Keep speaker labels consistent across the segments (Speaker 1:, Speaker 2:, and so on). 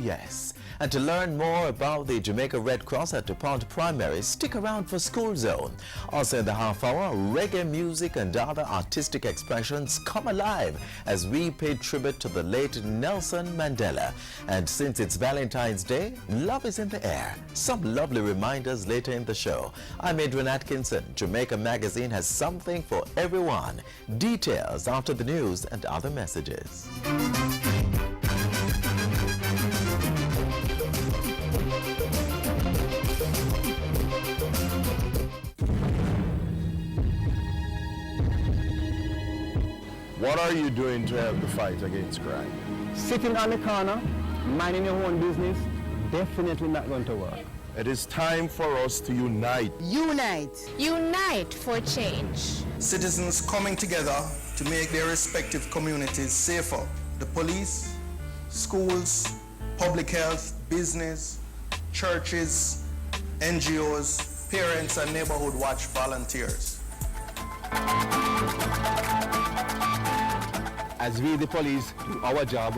Speaker 1: yes. And to learn more about the Jamaica Red Cross at DuPont Primary, stick around for School Zone. Also in the half hour, reggae music and other artistic expressions come alive as we pay tribute to the late Nelson Mandela. And since it's Valentine's Day, love is in the air. Some lovely reminders later in the show. I'm Adrian Atkinson. Jamaica Magazine has something for everyone. Details after the news and other messages.
Speaker 2: What are you doing to help the fight against crime?
Speaker 3: Sitting on the corner, minding your own business, definitely not going to work.
Speaker 2: It is time for us to unite.
Speaker 4: Unite.
Speaker 5: Unite for change.
Speaker 6: Citizens coming together to make their respective communities safer. The police, schools, public health, business, churches, NGOs, parents and neighborhood watch volunteers.
Speaker 3: As we, the police, do our job,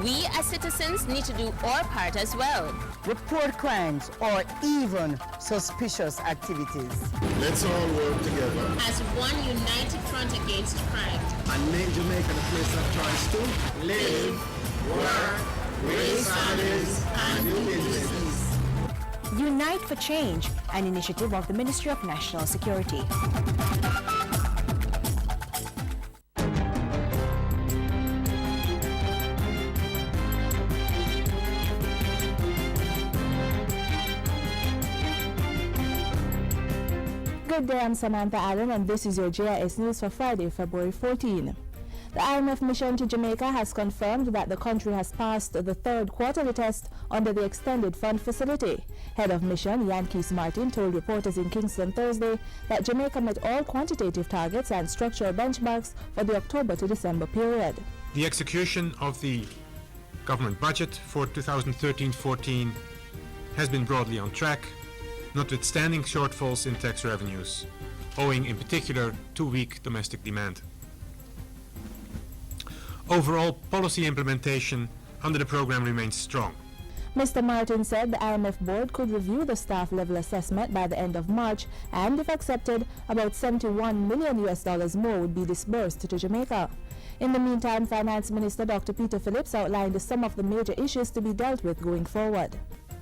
Speaker 5: We as citizens need to do our part as well.
Speaker 4: Report crimes or even suspicious activities.
Speaker 2: Let's all work together
Speaker 5: As one united front against crime.
Speaker 7: and make Jamaica the place of choice to live, work, raise families, and do business.
Speaker 8: Unite for Change, an initiative of the Ministry of National Security. Good day, I'm Samantha Allen and this is your JIS News for Friday, February 14. The IMF mission to Jamaica has confirmed that the country has passed the third quarterly test under the Extended Fund Facility. Head of mission, Yankees Martin, told reporters in Kingston Thursday that Jamaica met all quantitative targets and structural benchmarks for the October to December period.
Speaker 9: The execution of the government budget for 2013-14 has been broadly on track, notwithstanding shortfalls in tax revenues, owing in particular to weak domestic demand. Overall, policy implementation under the program remains strong.
Speaker 8: Mr. Martin said the IMF board could review the staff level assessment by the end of March and, if accepted, about $71 million more would be disbursed to Jamaica. In the meantime, Finance Minister Dr. Peter Phillips outlined some of the major issues to be dealt with going forward.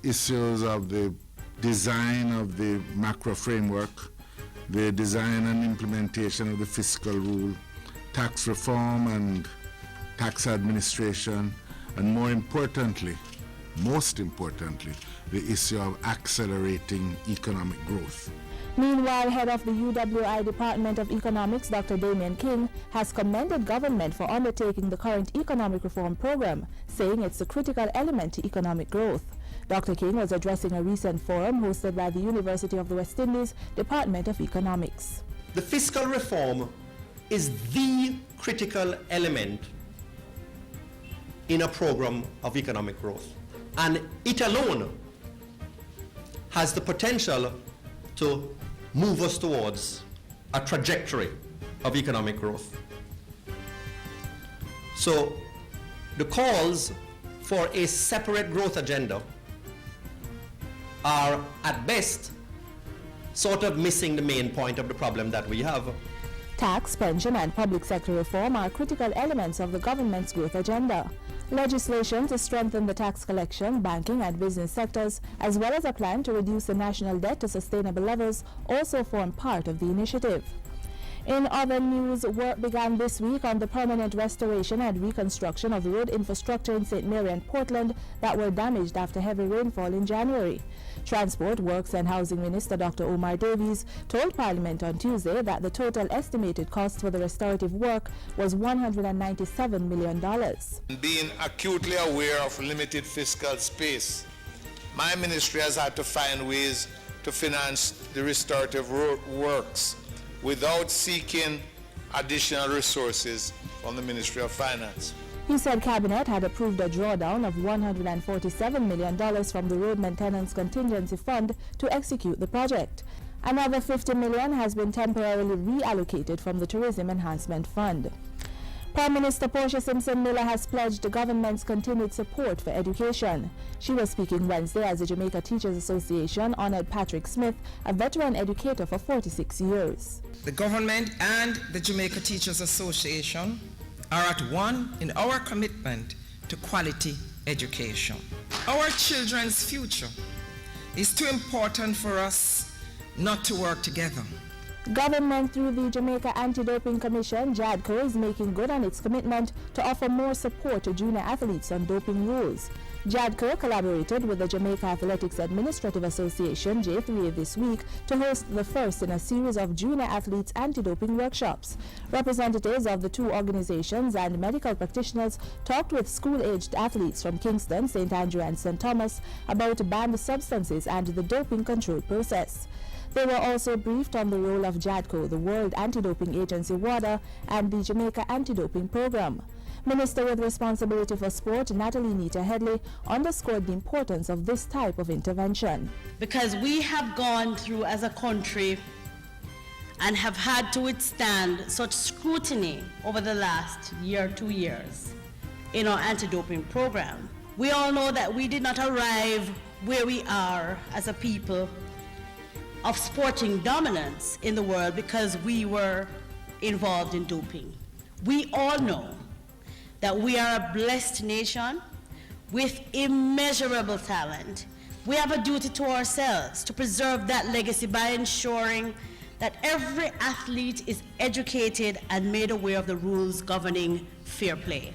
Speaker 10: Issues of the design of the macro framework, the design and implementation of the fiscal rule, tax reform and tax administration, and most importantly, the issue of accelerating economic growth.
Speaker 8: Meanwhile, head of the UWI Department of Economics, Dr. Damian King, has commended government for undertaking the current economic reform program, saying it's a critical element to economic growth. Dr. King was addressing a recent forum hosted by the University of the West Indies Department of Economics.
Speaker 11: The fiscal reform is the critical element in a program of economic growth, and it alone has the potential to move us towards a trajectory of economic growth. So the calls for a separate growth agenda are at best sort of missing the main point of the problem that we have.
Speaker 8: Tax, pension and public sector reform are critical elements of the government's growth agenda. Legislation to strengthen the tax collection, banking and business sectors, as well as a plan to reduce the national debt to sustainable levels, also form part of the initiative. In other news, work began this week on the permanent restoration and reconstruction of road infrastructure in St. Mary and Portland that were damaged after heavy rainfall in January. Transport, Works and Housing Minister Dr. Omar Davies told Parliament on Tuesday that the total estimated cost for the restorative work was $197 million.
Speaker 12: Being acutely aware of limited fiscal space, my ministry has had to find ways to finance the restorative works without seeking additional resources from the Ministry of Finance.
Speaker 8: He said Cabinet had approved a drawdown of $147 million from the Road Maintenance Contingency Fund to execute the project. Another $50 million has been temporarily reallocated from the Tourism Enhancement Fund. Prime Minister Portia Simpson Miller has pledged the government's continued support for education. She was speaking Wednesday as the Jamaica Teachers Association honored Patrick Smith, a veteran educator for 46 years.
Speaker 13: The government and the Jamaica Teachers Association are at one in our commitment to quality education. Our children's future is too important for us not to work together.
Speaker 8: Government through the Jamaica Anti-Doping Commission, JADCO, is making good on its commitment to offer more support to junior athletes on doping rules. JADCO collaborated with the Jamaica Athletics Administrative Association, J3, this week to host the first in a series of junior athletes anti-doping workshops. Representatives of the two organizations and medical practitioners talked with school-aged athletes from Kingston, St. Andrew and St. Thomas about banned substances and the doping control process. They were also briefed on the role of JADCO, the World Anti-Doping Agency WADA, and the Jamaica Anti-Doping Program. Minister with responsibility for sport, Natalie Nita Headley, underscored the importance of this type of intervention.
Speaker 14: Because we have gone through as a country and have had to withstand such scrutiny over the last year, 2 years in our anti-doping program. We all know that we did not arrive where we are as a people of sporting dominance in the world because we were involved in doping. We all know that we are a blessed nation with immeasurable talent. We have a duty to ourselves to preserve that legacy by ensuring that every athlete is educated and made aware of the rules governing fair play.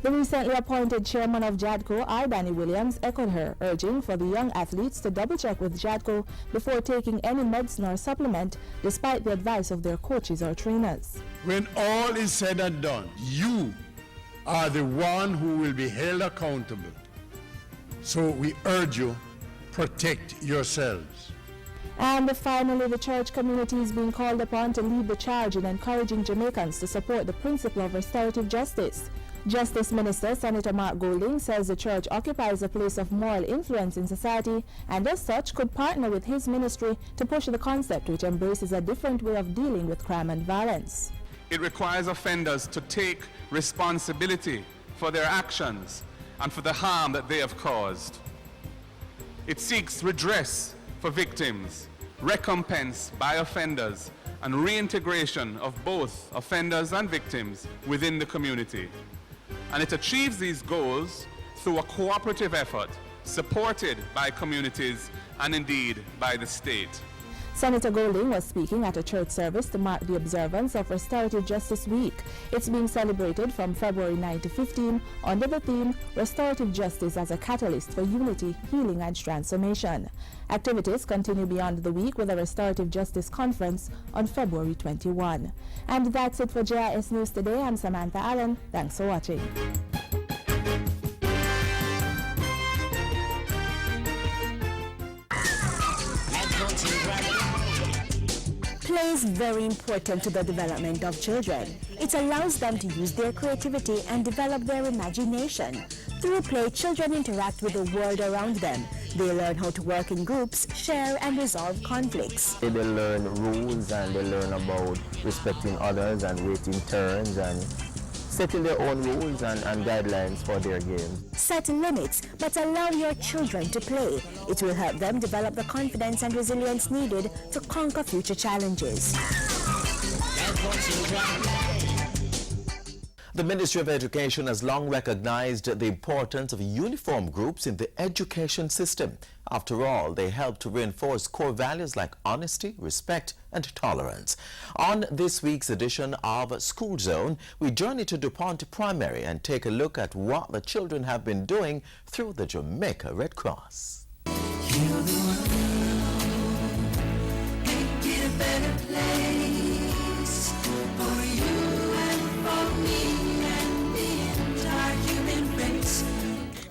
Speaker 8: The recently appointed chairman of JADCO, R. Danny Williams, echoed her, urging for the young athletes to double-check with JADCO before taking any medicine or supplement, despite the advice of their coaches or trainers.
Speaker 2: When all is said and done, you are the one who will be held accountable. So we urge you, protect yourselves.
Speaker 8: And finally, the church community is being called upon to lead the charge in encouraging Jamaicans to support the principle of restorative justice. Justice Minister Senator Mark Golding says the church occupies a place of moral influence in society and as such could partner with his ministry to push the concept which embraces a different way of dealing with crime and violence.
Speaker 15: It requires offenders to take responsibility for their actions and for the harm that they have caused. It seeks redress for victims, recompense by offenders, and reintegration of both offenders and victims within the community. And it achieves these goals through a cooperative effort supported by communities and indeed by the state.
Speaker 8: Senator Golding was speaking at a church service to mark the observance of Restorative Justice Week. It's being celebrated from February 9 to 15 under the theme Restorative Justice as a Catalyst for Unity, Healing and Transformation. Activities continue beyond the week with a Restorative Justice Conference on February 21. And that's it for JIS News Today. I'm Samantha Allen. Thanks for watching.
Speaker 16: Play is very important to the development of children. It allows them to use their creativity and develop their imagination. Through play, children interact with the world around them. They learn how to work in groups, share and resolve conflicts.
Speaker 3: They learn rules and they learn about respecting others and waiting turns and setting their own rules and guidelines for their games.
Speaker 16: Set limits, but allow your children to play. It will help them develop the confidence and resilience needed to conquer future challenges.
Speaker 1: The Ministry of Education has long recognized the importance of uniform groups in the education system. After all, they help to reinforce core values like honesty, respect, and tolerance. On this week's edition of School Zone, we journey to DuPont Primary and take a look at what the children have been doing through the Jamaica Red Cross.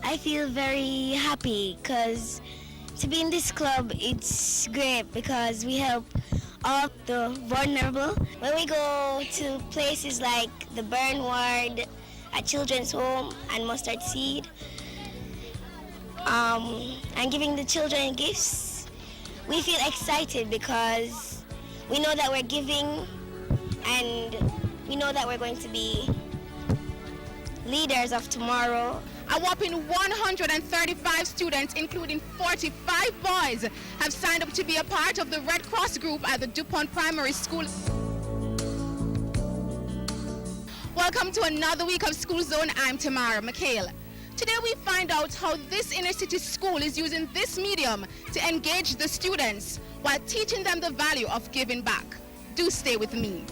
Speaker 17: I feel very happy because to be in this club, it's great because we help all the vulnerable. When we go to places like the burn ward, a children's home, and Mustard Seed, and giving the children gifts, we feel excited because we know that we're giving and we know that we're going to be leaders of tomorrow.
Speaker 18: A whopping 135 students, including 45 boys, have signed up to be a part of the Red Cross group at the DuPont Primary School. Welcome to another week of School Zone. I'm Tamara McHale. Today we find out how this inner city school is using this medium to engage the students while teaching them the value of giving back. Do stay with me.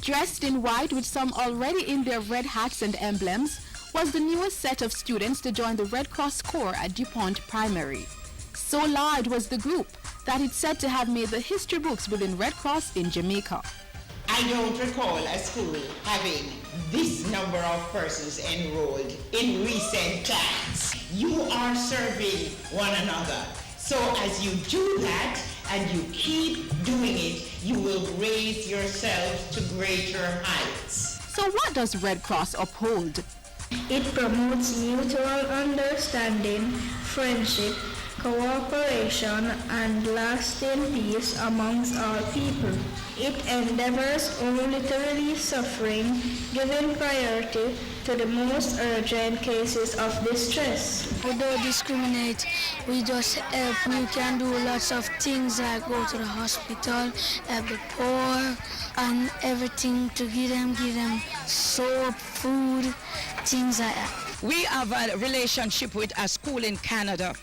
Speaker 8: Dressed in white with some already in their red hats and emblems was the newest set of students to join the Red Cross Corps at DuPont Primary. So large was the group that it's said to have made the history books within Red Cross in Jamaica.
Speaker 19: I don't recall a school having this number of persons enrolled in recent times. You are serving one another. So as you do that and you keep doing it, you will raise yourselves to greater heights.
Speaker 8: So what does Red Cross uphold?
Speaker 20: It promotes mutual understanding, friendship, cooperation, and lasting peace amongst all people. It endeavors only to relieve suffering, giving priority to the most urgent cases of distress.
Speaker 21: We don't discriminate, we just help. You can do lots of things like go to the hospital, help the poor, and everything to give them soap, food, things like that.
Speaker 22: We have a relationship with a school in Canada.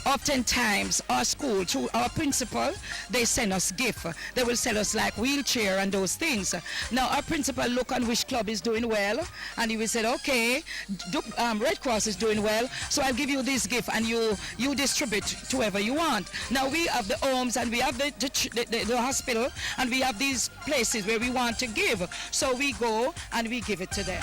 Speaker 22: Oftentimes, our school, through our principal, they send us gifts. They will sell us like wheelchair and those things. Now, our principal look on which club is doing well, and he will say, okay, Red Cross is doing well, so I'll give you this gift, and you distribute to whoever you want. Now, we have the homes, and we have the hospital, and we have these places where we want to give. So we go, and we give it to them.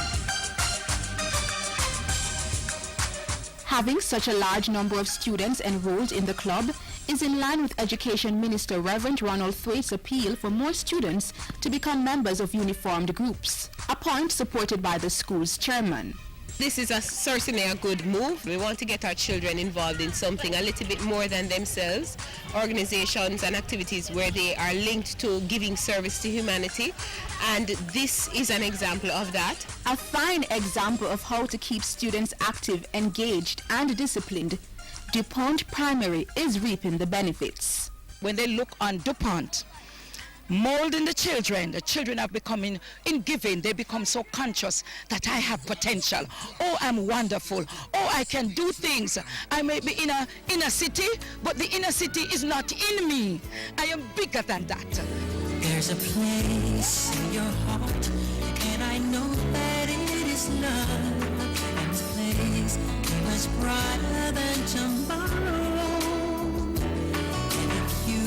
Speaker 8: Having such a large number of students enrolled in the club is in line with Education Minister Reverend Ronald Thwaite's appeal for more students to become members of uniformed groups, a point supported by the school's chairman.
Speaker 5: This is certainly a good move. We want to get our children involved in something a little bit more than themselves, organizations and activities where they are linked to giving service to humanity, and this is an example of that.
Speaker 8: A fine example of how to keep students active, engaged, and disciplined. DuPont Primary is reaping the benefits.
Speaker 22: When they look on DuPont, molding the children are becoming, in giving, they become so conscious that I have potential. Oh, I'm wonderful. Oh, I can do things. I may be in a inner city, but the inner city is not in me. I am bigger than that.
Speaker 23: There's a place in your heart, and I know that it is love. And this place is much brighter than tomorrow. And if you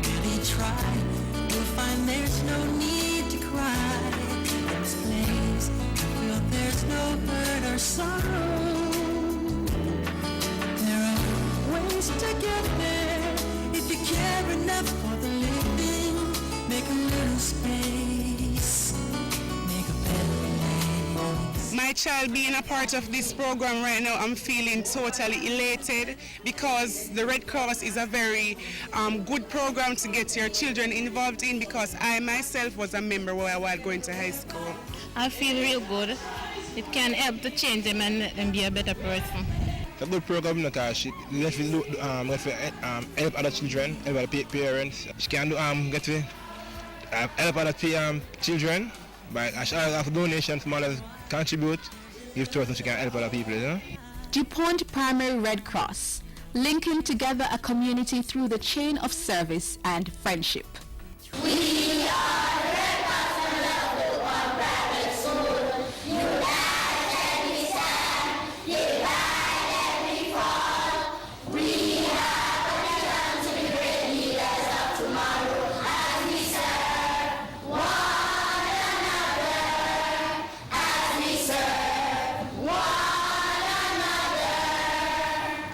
Speaker 23: really try, you'll find there's no need to cry. In this place, I feel there's no hurt or sorrow. There are ways to get there if you care enough for the living. Make a little space, make a better place.
Speaker 24: My child being a part of this program right now, I'm feeling totally elated because the Red Cross is a very good program to get your children involved in, because I myself was a member while I was going to high school.
Speaker 25: I feel real good. It can help to change them and be a better person.
Speaker 26: It's a good program, not a shit. You get to help other children, help other parents. You can get to help other children by have donations, mothers contribute, give to us so you can help other people, you know?
Speaker 8: DuPont Primary Red Cross,
Speaker 18: linking together a community through the chain of service and friendship.
Speaker 23: We are Red Cross and Level 1 Private School. United and we stand, divided and we fall. We have a mission to be great leaders of tomorrow as we serve one another. As we serve one another.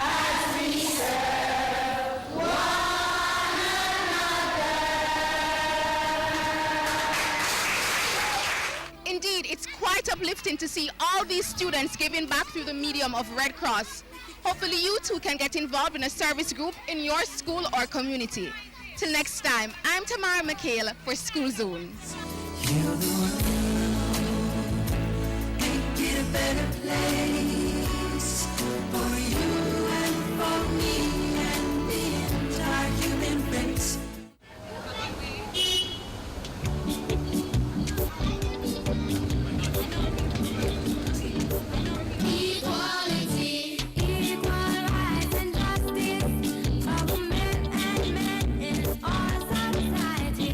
Speaker 23: As we serve one another.
Speaker 18: Indeed, it's quite uplifting to see all these students giving back through the medium of Red Cross. Hopefully you too can get involved in a service group in your school or community. Till next time, I'm Tamara McHale for School Zones.
Speaker 23: Heal the world, make it a better place for you and for me and the entire human race. Equality, equal rights and justice for women and men in our society.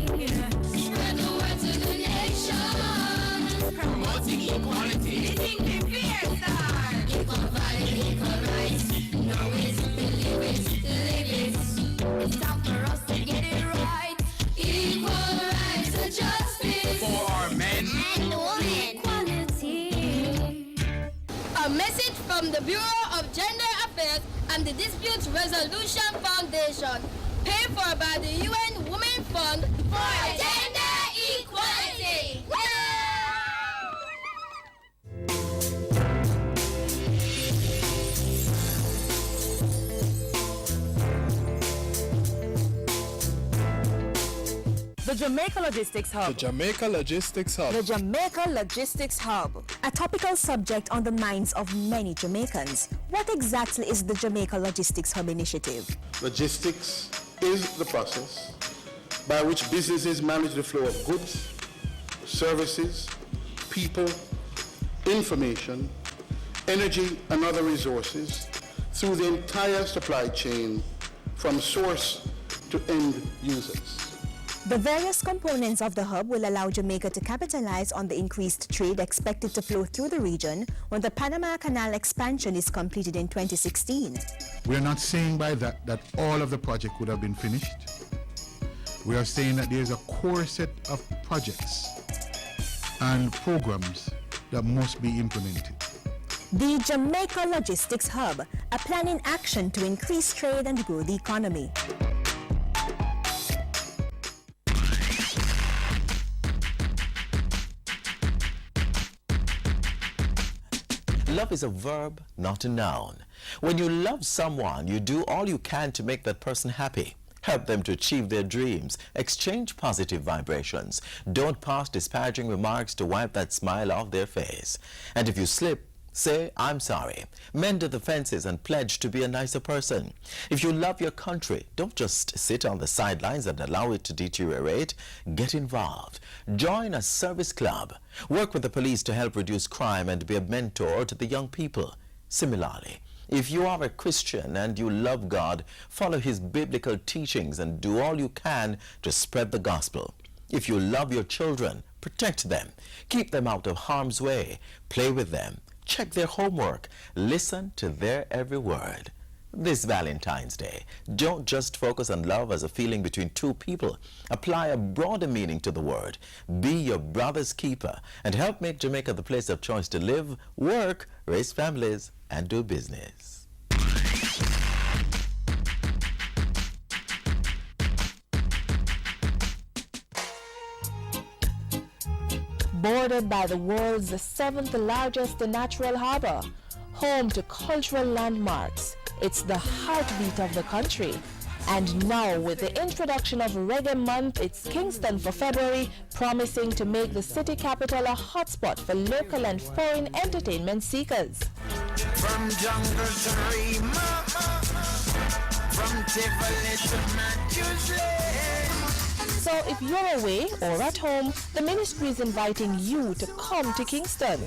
Speaker 23: Spread the word to the nation, promoting equality. Living the fear star. Equal value, equal rights. Know it, believe it, live it. It's time for us to get it right. Equal rights and justice
Speaker 4: for our men
Speaker 23: and women. Equality.
Speaker 6: A message from the Bureau of Gender Affairs and the Dispute Resolution Foundation, paid for by the UN Women Fund
Speaker 23: For gender equality.
Speaker 16: The Jamaica Logistics Hub.
Speaker 4: The Jamaica Logistics Hub.
Speaker 16: The Jamaica Logistics Hub. A topical subject on the minds of many Jamaicans. What exactly is the Jamaica Logistics Hub initiative?
Speaker 7: Logistics is the process by which businesses manage the flow of goods, services, people, information, energy, and other resources through the entire supply chain from source to end users.
Speaker 16: The various components of the hub will allow Jamaica to capitalize on the increased trade expected to flow through the region when the Panama Canal expansion is completed in 2016.
Speaker 2: We are not saying by that all of the project would have been finished. We are saying that there is a core set of projects and programs that must be implemented.
Speaker 16: The Jamaica Logistics Hub, a plan in action to increase trade and grow the economy.
Speaker 1: Love is a verb, not a noun. When you love someone, you do all you can to make that person happy. Help them to achieve their dreams. Exchange positive vibrations. Don't pass disparaging remarks to wipe that smile off their face. And if you slip, say, I'm sorry. Mend the fences and pledge to be a nicer person. If you love your country, don't just sit on the sidelines and allow it to deteriorate. Get involved. Join a service club. Work with the police to help reduce crime and be a mentor to the young people. Similarly, if you are a Christian and you love God, follow his biblical teachings and do all you can to spread the gospel. If you love your children, protect them. Keep them out of harm's way. Play with them. Check their homework. Listen to their every word. This Valentine's Day, don't just focus on love as a feeling between two people. Apply a broader meaning to the word. Be your brother's keeper and help make Jamaica the place of choice to live, work, raise families, and do business.
Speaker 8: Bordered by the world's 7th largest natural harbor, home to cultural landmarks, it's the heartbeat of the country. And now, with the introduction of Reggae Month, it's Kingston for February, promising to make the city capital a hotspot for local and foreign entertainment seekers.
Speaker 23: From jungle to Rima, from Tivoli to Matthews Lane.
Speaker 8: So if you're away or at home, the ministry is inviting you to come to Kingston.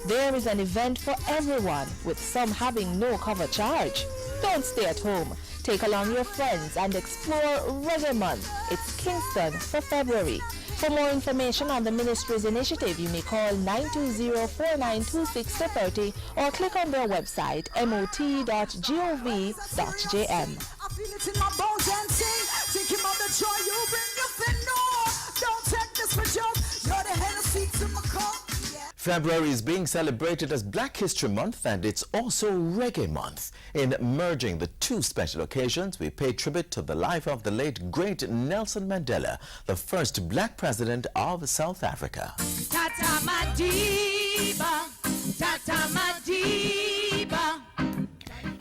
Speaker 8: There is an event for everyone, with some having no cover charge. Don't stay at home. Take along your friends and explore Reggae Month. It's Kingston for February. For more information on the ministry's initiative, you may call 920-4926-30 or click on their website mot.gov.jm.
Speaker 9: I feel it in my bones and sing. Thinking about the joy you bring, you say no. Don't take this for joke. You're the Hennessy to my cup.
Speaker 1: February is being celebrated as Black History Month, and it's also Reggae Month. In merging the two special occasions, we pay tribute to the life of the late great Nelson Mandela, the first black president of South Africa.
Speaker 9: Tata Madiba, Tata Madiba.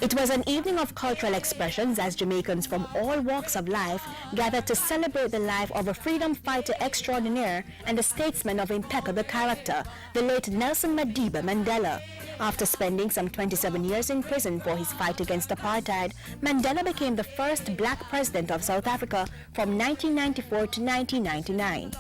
Speaker 16: It was an evening of cultural expressions as Jamaicans from all walks of life gathered to celebrate the life of a freedom fighter extraordinaire and a statesman of impeccable character, the late Nelson Madiba Mandela. After spending some 27 years in prison for his fight against apartheid, Mandela became the first black president of South Africa from 1994 to 1999.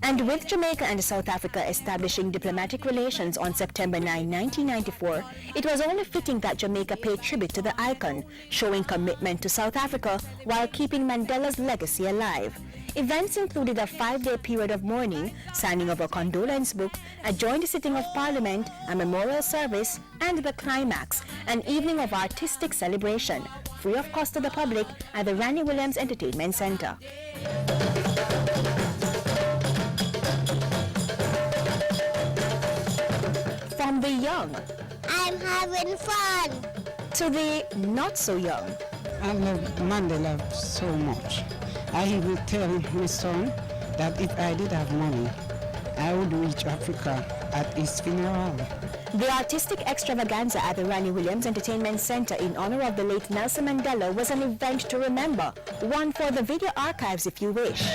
Speaker 16: And with Jamaica and South Africa establishing diplomatic relations on September 9, 1994, it was only fitting that Jamaica pay tribute to the icon, showing commitment to South Africa while keeping Mandela's legacy alive. Events included a 5-day period of mourning, signing of a condolence book, a joint sitting of Parliament, a memorial service, and the climax, an evening of artistic celebration, free of cost to the public at the Ranny Williams Entertainment Center. From the young,
Speaker 17: I'm having fun,
Speaker 16: to the not so young.
Speaker 10: I love Mandela so much. I will tell my son that if I did have money, I would reach Africa at his funeral.
Speaker 16: The artistic extravaganza at the Ranny Williams Entertainment Center in honor of the late Nelson Mandela was an event to remember, one for the video archives if you wish.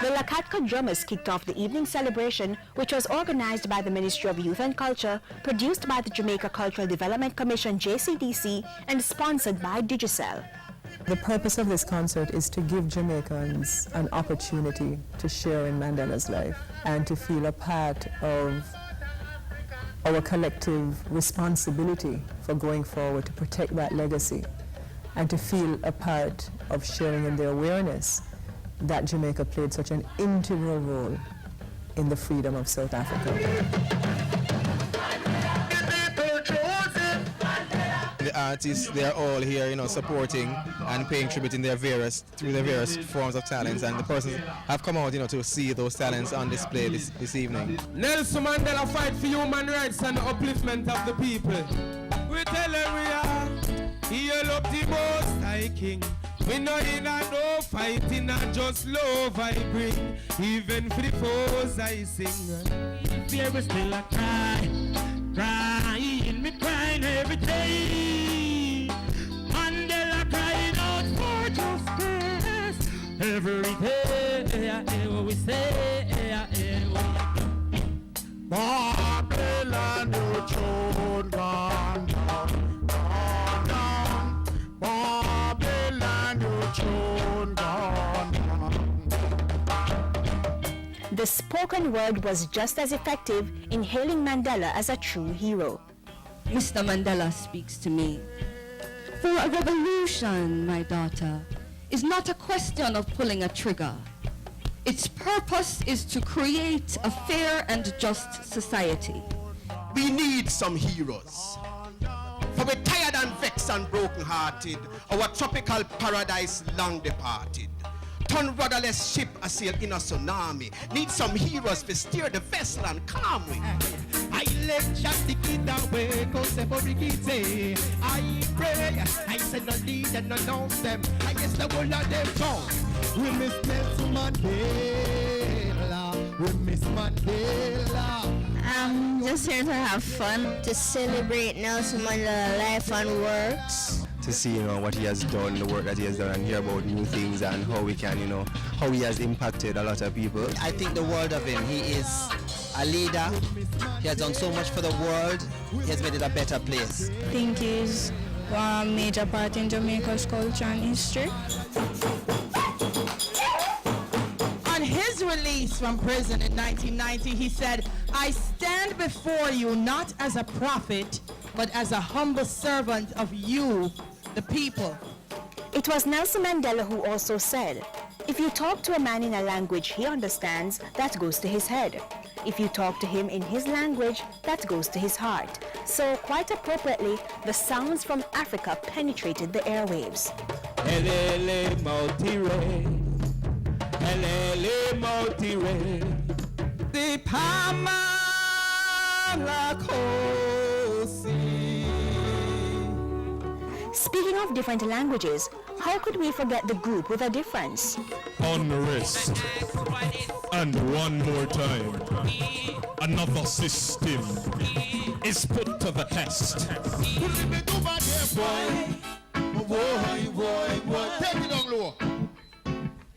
Speaker 16: The Lakatka Drummers kicked off the evening celebration, which was organized by the Ministry of Youth and Culture, produced by the Jamaica Cultural Development Commission JCDC, and sponsored by Digicel.
Speaker 11: The purpose of this concert is to give Jamaicans an opportunity to share in Mandela's life and to feel a part of our collective responsibility for going forward to protect that legacy and to feel a part of sharing in the awareness that Jamaica played such an integral role in the freedom of South Africa.
Speaker 26: The artists, they are all here, supporting and paying tribute in through their various forms of talents, and the persons have come out, to see those talents on display this evening.
Speaker 12: Nelson Mandela fight for human rights and the upliftment of the people. We tell him we are, he love the most high king. We know in a no fighting and just love I bring. Even for the foes I sing. Fear is still a cry, crying, me crying every day. Mandela crying out for justice every day. What we say, Babylon, your throne gone down, gone down. Babylon, your throne gone down.
Speaker 16: The spoken word was just as effective in hailing Mandela as a true hero.
Speaker 13: Mr. Mandela speaks to me. For a revolution, my daughter, is not a question of pulling a trigger. Its purpose is to create a fair and just society.
Speaker 14: We need some heroes. For we're tired and vexed and broken-hearted, our tropical paradise long departed. Ton rudderless ship assail in a tsunami. Need some heroes to steer the vessel and calmly.
Speaker 12: I let Jack the kid away, cause every kid say, I pray, I said no lead and no know them. I guess the whole of them gone. We miss Nelson Mandela, we miss Mandela.
Speaker 17: I'm just here to have fun, to celebrate Nelson Mandela's life and works.
Speaker 26: To see, what he has done, the work that he has done, and hear about new things and how we can, how he has impacted a lot of people.
Speaker 27: I think the world of him. He is a leader. He has done so much for the world. He has made it a better place.
Speaker 20: I think he's a major part in Jamaica's culture and history.
Speaker 19: On his release from prison in 1990, he said,
Speaker 3: I stand before you not as a prophet, but as a humble servant of you, the people.
Speaker 16: It was Nelson Mandela who also said, if you talk to a man in a language he understands, that goes to his head. If you talk to him in his language, that goes to his heart. So quite appropriately, the sounds from Africa penetrated the airwaves.
Speaker 12: Elele Motire, Elele Motire, the Pamalakosi.
Speaker 16: Speaking of different languages, how could we forget the group with a difference?
Speaker 5: Unrest. And one more time, another system is put to the test.
Speaker 15: Take it down low.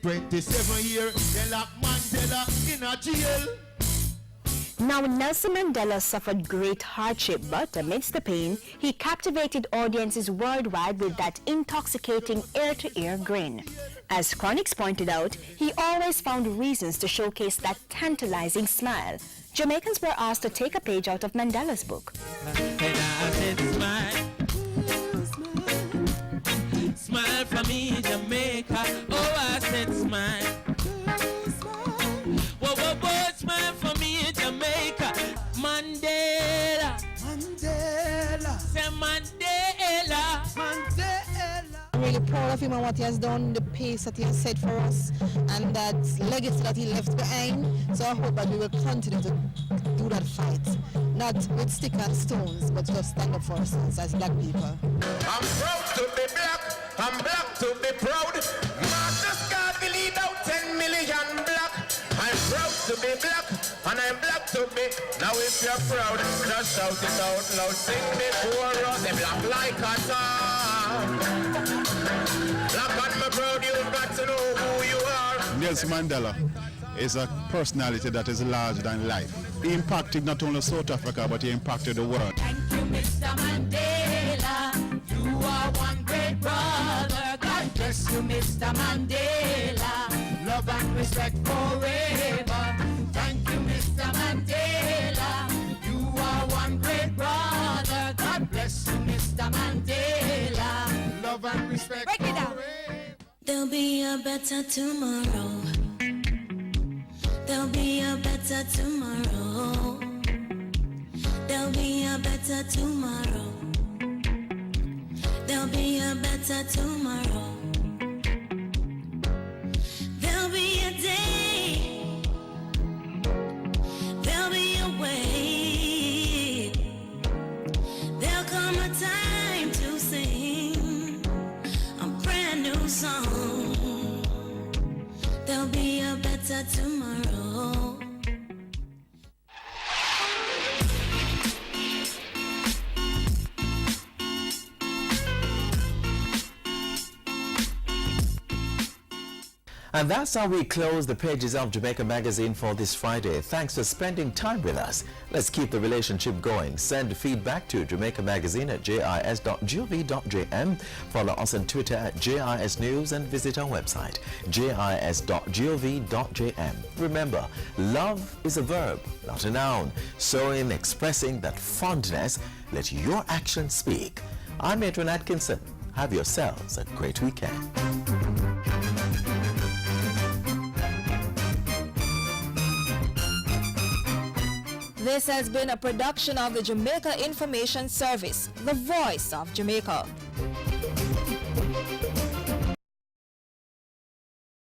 Speaker 15: 27 years, they lock Mandela in a jail.
Speaker 16: Now, Nelson Mandela suffered great hardship, but amidst the pain, he captivated audiences worldwide with that intoxicating ear-to-ear grin. As Chronix pointed out, he always found reasons to showcase that tantalizing smile. Jamaicans were asked to take a page out of Mandela's book.
Speaker 12: Smile for me, Jamaica. Oh, I said smile. Whoa, whoa, whoa, smile for me, Jamaica. Mandela. Mandela. Say Mandela. Mandela.
Speaker 3: I'm really proud of him and what he has done, the pace that he has set for us, and that legacy that he left behind. So I hope that we will continue to do that fight. Not with stick and stones, but just stand up for ourselves as black people.
Speaker 15: I'm proud to be black. I'm black to be proud. Marcus Garvey lead out 10 million black. I'm proud to be black, and I'm black to be. Now if you're proud, just shout it out loud. Sing before us, the black like a song. Black and my proud, you've got to know who you are.
Speaker 2: Nelson Mandela is a personality that is larger than life. He impacted not only South Africa, but he impacted the world.
Speaker 12: Thank you, Mr. Mandela. You are one great brother. God bless you, Mr. Mandela. Love and respect forever. Thank you, Mr. Mandela. You are one great brother. God bless you, Mr. Mandela. Love and respect
Speaker 3: Break it down.
Speaker 23: There'll be a better tomorrow. There'll be a better tomorrow. There'll be a better tomorrow. There'll be a better tomorrow. There'll be a day. There'll be a way. There'll come a time to sing a brand new song. There'll be a better tomorrow.
Speaker 1: And that's how we close the pages of Jamaica Magazine for this Friday. Thanks for spending time with us. Let's keep the relationship going. Send feedback to Jamaica Magazine at jis.gov.jm. Follow us on Twitter at JIS News and visit our website, jis.gov.jm. Remember, love is a verb, not a noun. So in expressing that fondness, let your actions speak. I'm Adrian Atkinson. Have yourselves a great weekend.
Speaker 8: This has been a production of the Jamaica Information Service, the voice of Jamaica.